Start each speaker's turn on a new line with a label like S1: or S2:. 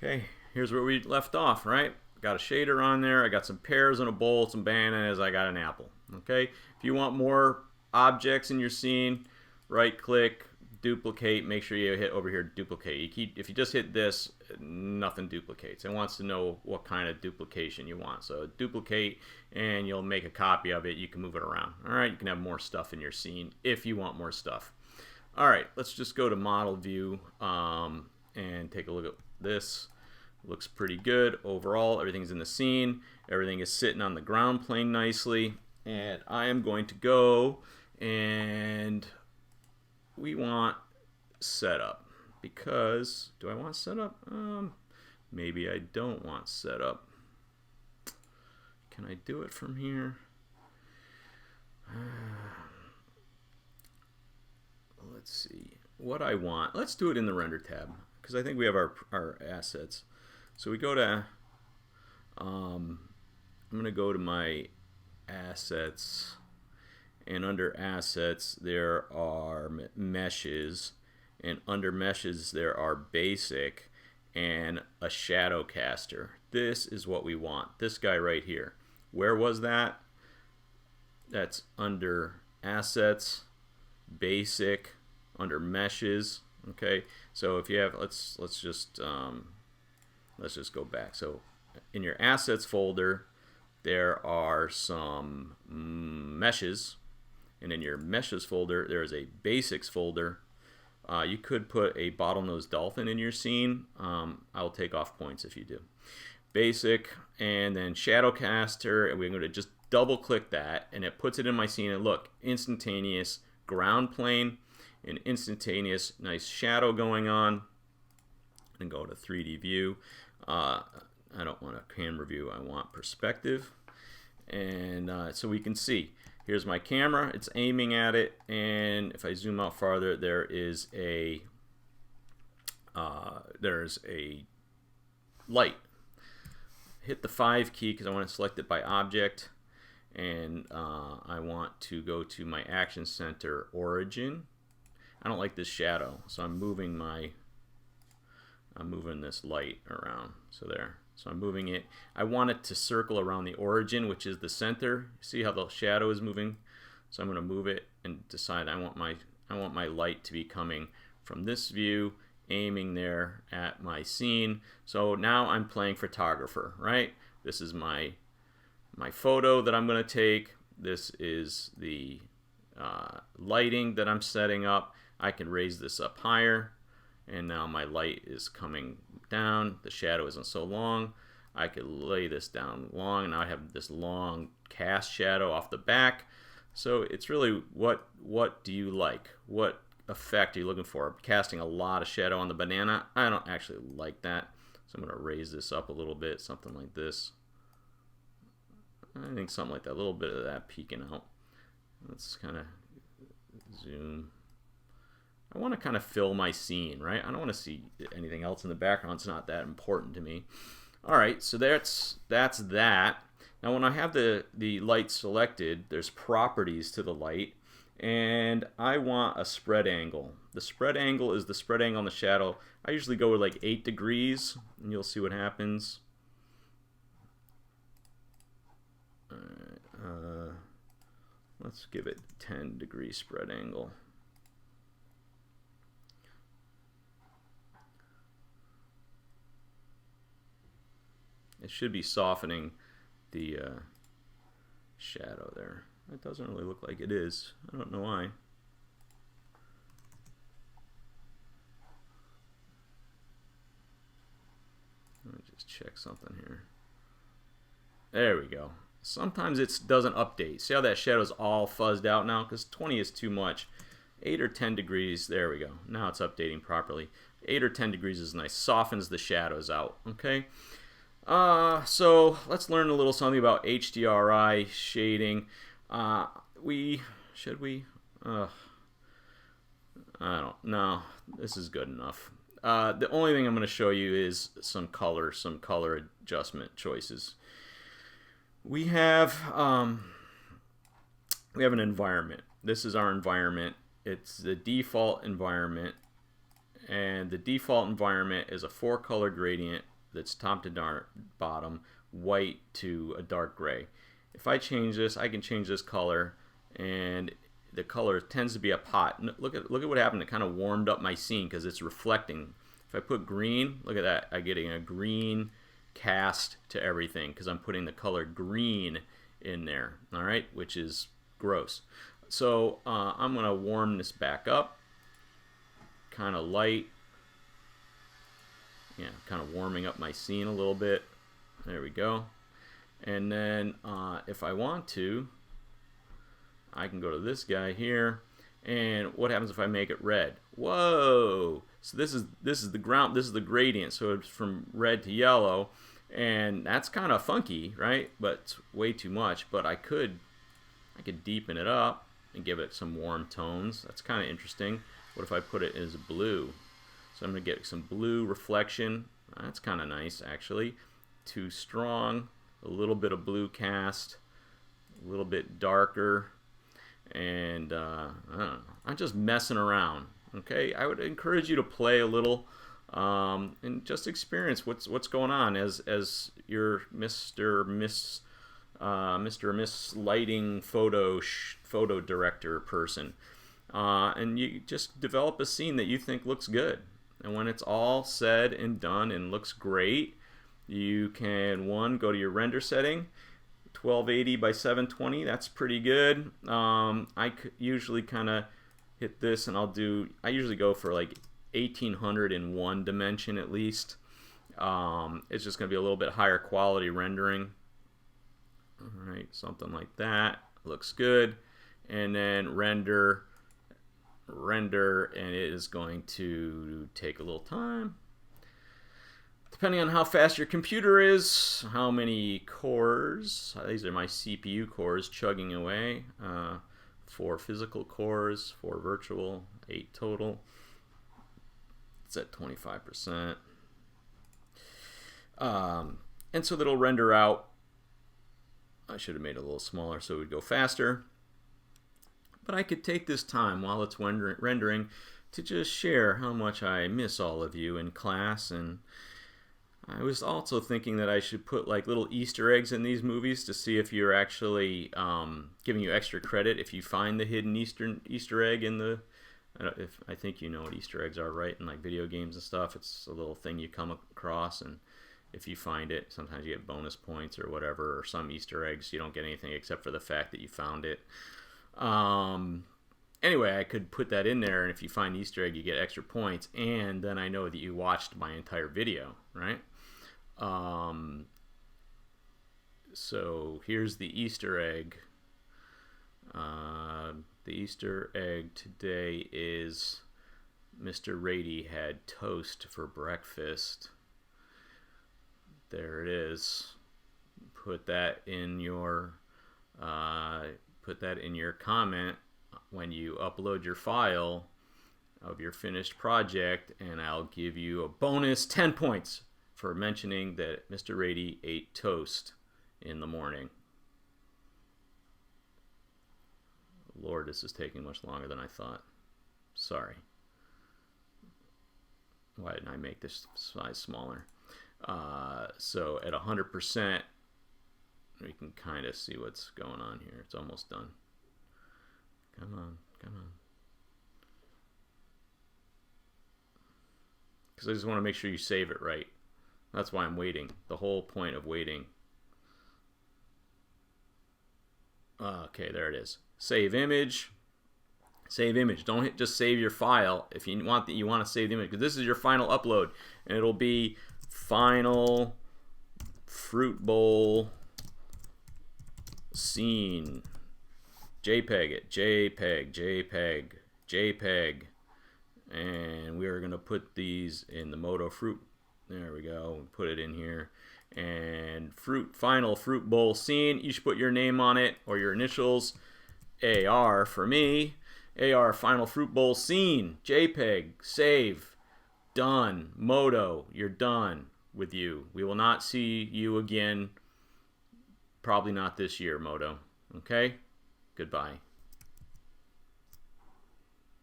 S1: Okay, here's where we left off, right? Got a shader on there, I got some pears in a bowl, some bananas, I got an apple. Okay, if you want more objects in your scene, right click, duplicate, make sure you hit over here duplicate. If you just hit this, nothing duplicates. It wants to know what kind of duplication you want. So duplicate and you'll make a copy of it. You can move it around. All right, you can have more stuff in your scene if you want more stuff. All right, let's just go to model view and take a look at this. Looks pretty good overall. Everything's in the scene. Everything is sitting on the ground plane nicely. And I am going to go and we want setup because do I want setup? Maybe I don't want setup. Can I do it from here? Let's see what I want. Let's do it in the render tab because I think we have our assets. So we go to I'm going to go to my assets, and under assets there are meshes, and under meshes there are basic and a shadow caster. This is what we want. This guy right here. Where was that? That's under assets, basic, under meshes. Okay, so if you have let's just go back. So in your assets folder there are some meshes, and in your meshes folder there is a basics folder. You could put a bottlenose dolphin in your scene. I'll take off points if you do. Basic, and then Shadowcaster, and we're going to just double click that and it puts it in my scene, and look, instantaneous ground plane, an instantaneous nice shadow going on. And go to 3D view. I don't want a camera view, I want perspective. And so we can see, here's my camera, it's aiming at it, and if I zoom out farther, there's a light. Hit the 5 key because I want to select it by object, and I want to go to my action center origin. I don't like this shadow, so I'm moving this light around. So there. So I'm moving it. I want it to circle around the origin, which is the center. See how the shadow is moving? So I'm going to move it and decide I want my light to be coming from this view, aiming there at my scene. So now I'm playing photographer, right? This is my photo that I'm going to take. This is the lighting that I'm setting up. I can raise this up higher, and now my light is coming down. The shadow isn't so long. I could lay this down long. Now I have this long cast shadow off the back. So it's really what do you like? What effect are you looking for? Casting a lot of shadow on the banana, I don't actually like that. So I'm going to raise this up a little bit, something like this. I think something like that, a little bit of that peeking out. Let's kind of zoom. I want to kind of fill my scene, right? I don't want to see anything else in the background. It's not that important to me. All right, so that's that. Now when I have the light selected, there's properties to the light, and I want a spread angle. The spread angle is the spread angle on the shadow. I usually go with like 8 degrees, and you'll see what happens. All right, let's give it 10-degree spread angle. It should be softening the shadow there. It doesn't really look like it is. I don't know why. Let me just check something here. There we go. Sometimes it doesn't update. See how that shadow's all fuzzed out now? Because 20 is too much. 8 or 10 degrees, there we go. Now it's updating properly. 8 or 10 degrees is nice. Softens the shadows out, okay? So let's learn a little something about HDRI shading. Should we? I don't know. This is good enough. The only thing I'm going to show you is some color adjustment choices. We have an environment. This is our environment. It's the default environment, and the default environment is a 4-color gradient that's top to bottom, white to a dark gray. If I change this, I can change this color, and the color tends to be a pot. Look at what happened. It kind of warmed up my scene because it's reflecting. If I put green, look at that. I'm getting a green cast to everything because I'm putting the color green in there. All right, which is gross. So I'm going to warm this back up, kind of light. Yeah, kind of warming up my scene a little bit. There we go. And then if I want to, I can go to this guy here, and what happens if I make it red? Whoa! So this is the ground. This is the gradient. So it's from red to yellow, and that's kind of funky, right? But it's way too much. But I could deepen it up and give it some warm tones. That's kind of interesting. What if I put it as blue? So I'm gonna get some blue reflection. That's kind of nice, actually. Too strong. A little bit of blue cast. A little bit darker. And I don't know, I'm just messing around. Okay, I would encourage you to play a little and just experience what's going on as your Mr. or Miss lighting photo director person, and you just develop a scene that you think looks good. And when it's all said and done and looks great, you can go to your render setting. 1280 by 720, that's pretty good. I usually kind of hit this, and I usually go for like 1800 in one dimension at least. It's just going to be a little bit higher quality rendering. All right, something like that looks good. And then render, and it is going to take a little time. Depending on how fast your computer is, how many cores. These are my CPU cores chugging away. 4 physical cores, 4 virtual, 8 total. It's at 25%. And so that'll render out. I should have made it a little smaller so it would go faster. But I could take this time while it's rendering to just share how much I miss all of you in class. And I was also thinking that I should put like little Easter eggs in these movies to see if you're actually giving you extra credit if you find the hidden Easter egg in the. I think you know what Easter eggs are, right? In like video games and stuff, it's a little thing you come across, and if you find it, sometimes you get bonus points or whatever. Or some Easter eggs you don't get anything except for the fact that you found it. Anyway, I could put that in there, and if you find the Easter egg, you get extra points, and then I know that you watched my entire video, right? So here's the Easter egg. The Easter egg today is Mr. Rady had toast for breakfast. There it is. Put that in your comment when you upload your file of your finished project, and I'll give you a bonus 10 points for mentioning that Mr. Rady ate toast in the morning. Lord, this is taking much longer than I thought. Sorry. Why didn't I make this size smaller? So at 100%, we can kind of see what's going on here. It's almost done. Come on, come on. Because I just want to make sure you save it right. That's why I'm waiting. The whole point of waiting. Okay, there it is. Save image. Save image. Don't just save your file. If you want to save the image, because this is your final upload, and it'll be final fruit bowl scene. JPEG it. JPEG. And we are going to put these in the Moto Fruit. There we go. Put it in here. And final fruit bowl scene. You should put your name on it or your initials. AR for me. AR final fruit bowl scene. JPEG. Save. Done. Moto. You're done with you. We will not see you again. Probably not this year, Moto. Okay? Goodbye.